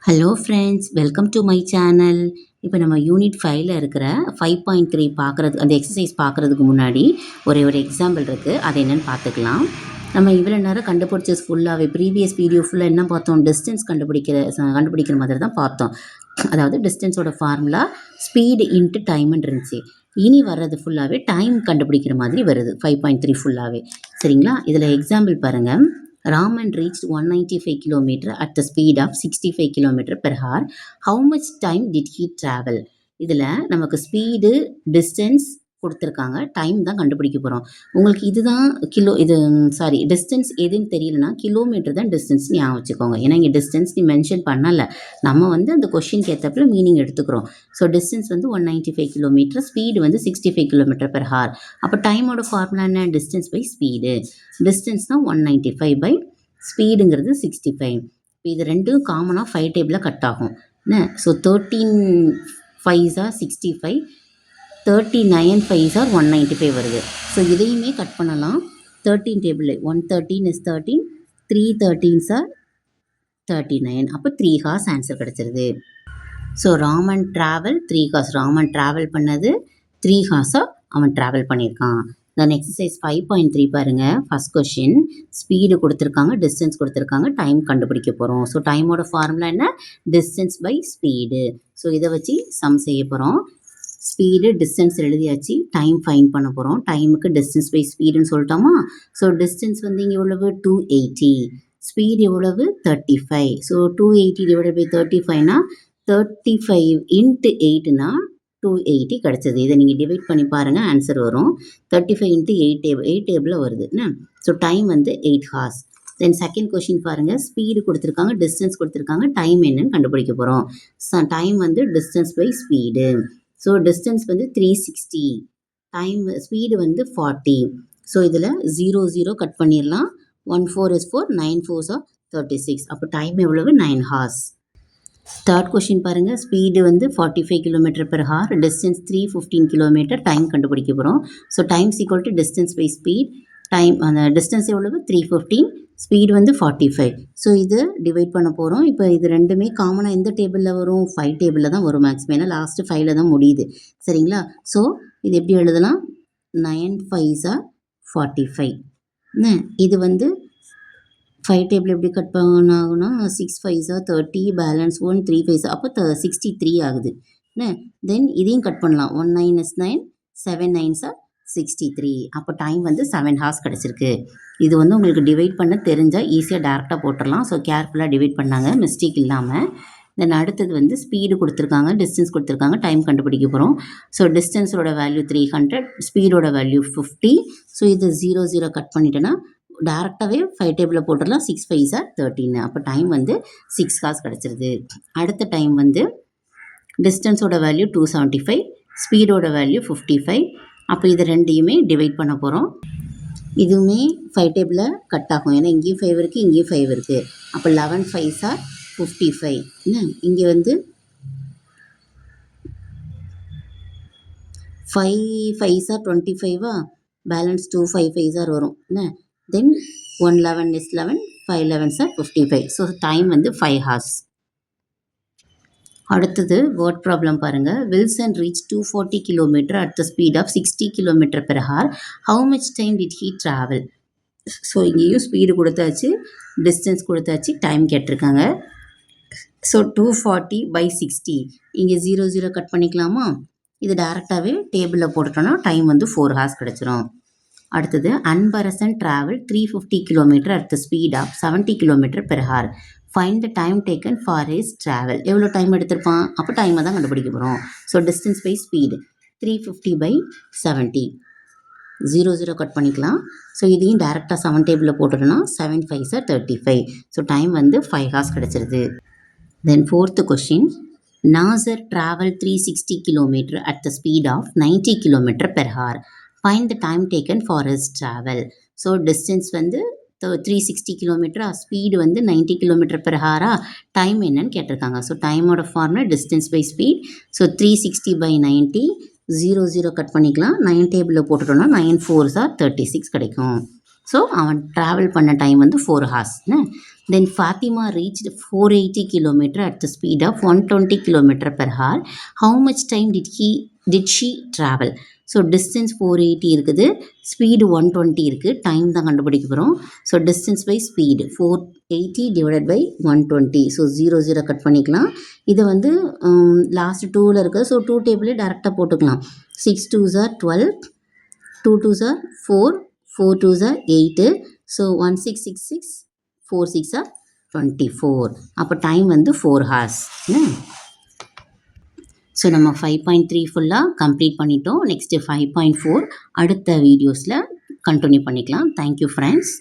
Hello friends, welcome to my channel. இப்போ நம்ம unit 5ல இருக்கிற 5.3 பார்க்குறது, அந்த எக்ஸசைஸ் பார்க்குறதுக்கு முன்னாடி ஒரு எக்ஸாம்பிள் இருக்குது. அது என்னென்னு பார்த்துக்கலாம். நம்ம இவ்வளோ நேரம் கண்டுபிடிச்சது ஃபுல்லாகவே ப்ரீவியஸ் வீடியோ ஃபுல்லாக என்ன பார்த்தோம்? டிஸ்டன்ஸ் கண்டுபிடிக்கிற மாதிரி தான் பார்த்தோம். அதாவது டிஸ்டன்ஸோட ஃபார்முலா ஸ்பீடு இன்ட்டு டைம்னு இருந்துச்சு. இனி வர்றது ஃபுல்லாகவே டைம் கண்டுபிடிக்கிற மாதிரி வருது. 5.3 ஃபுல்லாகவே சரிங்களா? இதில் எக்ஸாம்பிள் பாருங்கள். Raman reached 195 km at the speed of 65 km per hour. How much time did he travel? இதில் நமக்கு ஸ்பீடு, டிஸ்டன்ஸ் கொடுத்துருக்காங்க. டைம் தான் கண்டுபிடிக்க போகிறோம். உங்களுக்கு இதுதான் டிஸ்டன்ஸ் எதுன்னு தெரியலனா கிலோமீட்டர் தான் டிஸ்டன்ஸ் ஞாபகம் வச்சுக்கோங்க. ஏன்னா இங்கே டிஸ்டன்ஸ் நீ மென்ஷன் பண்ணலை. நம்ம அந்த கொஷினுக்கு ஏற்றப்பில் மீனிங் எடுத்துக்கிறோம். So distance 195 kilometre, speed 65 km per hour. அப்போ டைமோட ஃபார்முலா என்ன? Distance by speed. டிஸ்டன்ஸ் தான் 195 பை ஸ்பீடுங்கிறது 65. இப்போ இது ரெண்டும் காமனாக 5 டேபிளில் கட் ஆகும் என்ன? So 13 5s are 65, 39 5s are 195 வருது. ஸோ இதையுமே கட் பண்ணலாம். 13 டேபிளில் 113 is 13, 3 13s are 39. அப்போ 3 hours ஆன்சர் கிடச்சிருது. So Raman travel 3 hours. Raman travel பண்ணது 3 hours அவன் ட்ராவல் பண்ணியிருக்கான். தென் எக்ஸசைஸ் 5.3 பாருங்கள். ஃபஸ்ட் கொஷின் ஸ்பீடு கொடுத்துருக்காங்க, டிஸ்டன்ஸ் கொடுத்துருக்காங்க, டைம் கண்டுபிடிக்க போகிறோம். ஸோ டைமோட ஃபார்முலா என்ன? Distance by speed. ஸோ இதை வச்சு சம் செய்ய போகிறோம். ஸ்பீடு டிஸ்டன்ஸ் எழுதியாச்சு, டைம் ஃபைன் பண்ண போகிறோம். டைமுக்கு டிஸ்டன்ஸ் பை ஸ்பீடுன்னு சொல்லிட்டோமா? ஸோ டிஸ்டன்ஸ் இங்கே எவ்வளவு? 280. ஸ்பீடு எவ்வளவு? 35. ஸோ 280 டிவைட் பை 35னா 35 இன்ட்டு 8னா 280 கிடச்சிது. இதை நீங்கள் டிவைட் பண்ணி பாருங்கள், ஆன்சர் வரும். 35 இன்ட்டு 8 டேபிளில் வருது என்ன? So time 8 hours. Then second question பாருங்கள். ஸ்பீடு கொடுத்துருக்காங்க, டிஸ்டன்ஸ் கொடுத்துருக்காங்க, டைம் என்னன்னு கண்டுபிடிக்க போகிறோம். Time distance by speed. So distance 360, time speed 40. So இதில் 0 0 கட் பண்ணிடலாம். 1 4 is 4, 9 4s are 36. அப்போ டைம் எவ்வளவு? 9 hours. தேர்ட் கொஷின் பாருங்கள். Speed 45 km per hour, distance 315 km, time கண்டுபிடிக்க போகிறோம். So times equal to distance by speed. Time அந்த distance எவ்வளவு? 315, speed 45. So இது டிவைட் பண்ண போகிறோம். இப்போ இது ரெண்டுமே காமனாக எந்த டேபிளில் வரும்? 5 டேபிளில் தான் வரும் மேக்ஸிமம். ஏன்னா லாஸ்ட்டு 5ல் தான் முடியுது சரிங்களா? ஸோ இது எப்படி எழுதலாம்? 9 5s are 45. இது 5 டேபிள் எப்படி cut பண்ணாகும்னா 6 5s are 30, balance 1 3 5s, அப்போ 63 ஆகுது என்ன? தென் இதையும் கட் பண்ணலாம். 1 9 is 9, 7 9s are 63. அப்போ டைம் 7 hours கிடச்சிருக்கு. இது உங்களுக்கு டிவைட் பண்ண தெரிஞ்சால் ஈஸியாக டேரெக்டாக போட்டுடலாம். ஸோ கேர்ஃபுல்லாக டிவைட் பண்ணாங்க, மிஸ்டேக் இல்லாமல். தென் அடுத்தது ஸ்பீடு கொடுத்துருக்காங்க, டிஸ்டன்ஸ் கொடுத்துருக்காங்க, டைம் கண்டுபிடிக்க போகிறோம். ஸோ டிஸ்டன்ஸோட வேல்யூ 300, ஸ்பீடோட வேல்யூ 50. ஸோ இது 0 0 கட் பண்ணிட்டேன்னா டேரெக்டாகவே 5 டேபிளில் போட்டுடலாம். 6 5s are 13. அப்போ டைம் 6 hours கிடச்சிருது. அடுத்த டைம் டிஸ்டன்ஸோட வேல்யூ 275, ஸ்பீடோட வேல்யூ 55. அப்போ இது ரெண்டையுமே டிவைட் பண்ண போகிறோம். இதுவுமே 5 டேபிளில் கட் ஆகும். ஏன்னா இங்கேயும் 5 இருக்குது, இங்கேயும் 5 இருக்குது. அப்போ 11 5s are 55. இங்கே 5 5s are 25, balance 2 5 5s are வரும் என்ன? தென் 1 11 is 11, 5 11s are 55. So time 5 hours. அடுத்தது வேர்ட் ப்ராப்ளம் பாருங்கள். Wilson reach 240 km at the speed of 60 km per hour. How much time did he travel? So இங்கேயும் speed கொடுத்தாச்சு, distance கொடுத்தாச்சு, time கேட்டிருக்காங்க. So 240 by 60, இங்கே 0 0 cut பண்ணிக்கலாமா? இது டேரெக்டாகவே டேபிளில் போட்டுட்டோன்னா டைம் 4 hours கிடச்சிரும். அடுத்தது Anbarasan travel 350 km at the speed of 70 km per hour. Find the time taken for his travel. எவ்வளோ டைம் எடுத்திருப்பான்? அப்போ டைமை தான் கண்டுபிடிக்க போகிறோம். So distance by speed 350 by 70, 0 0 cut பண்ணிக்கலாம். ஸோ இதையும் டேரெக்டாக 7 டேபிளில் போட்டுட்டோன்னா 7 5s are 35. So time 5 hours கிடச்சிருது. Then fourth question. Nasar travel 360 km at the speed of 90 km per hour. Find the time taken for his travel. So distance 360 km, speed 90 km per hour. Time என்னன்னு கேட்டிருக்காங்க. So டைமோட formula distance by speed. So 360 by 90, 0 0 cut பண்ணிக்கலாம். 9 டேபிளில் போட்டுட்டோம்னா 9 4s are 36 கிடைக்கும். So அவன் travel பண்ண time 4 hours. Then Fatima reached 480 km at the speed of 120 km per hour. How much time did she travel? So distance 480 இருக்குது, speed 120 இருக்குது, time தான் கண்டுபிடிக்க போகிறோம். So distance by speed 480 divided by 120. So 0 cut பண்ணிக்கலாம். இதை வந்து last 2ல் இருக்குது. ஸோ 2 டேபிளே டேரெக்டாக போட்டுக்கலாம். 6 2s are 12, 2 2s are 4, 4 2s are 8. So 1666, 4 6 are 24. அப்போ டைம் வந்து 4 hours. ஸோ நம்ம 5.3 ஃபுல்லாக கம்ப்ளீட் பண்ணிட்டோம். நெக்ஸ்ட்டு 5.4 அடுத்த வீடியோஸில் கண்டினியூ பண்ணிக்கலாம். Thank you friends.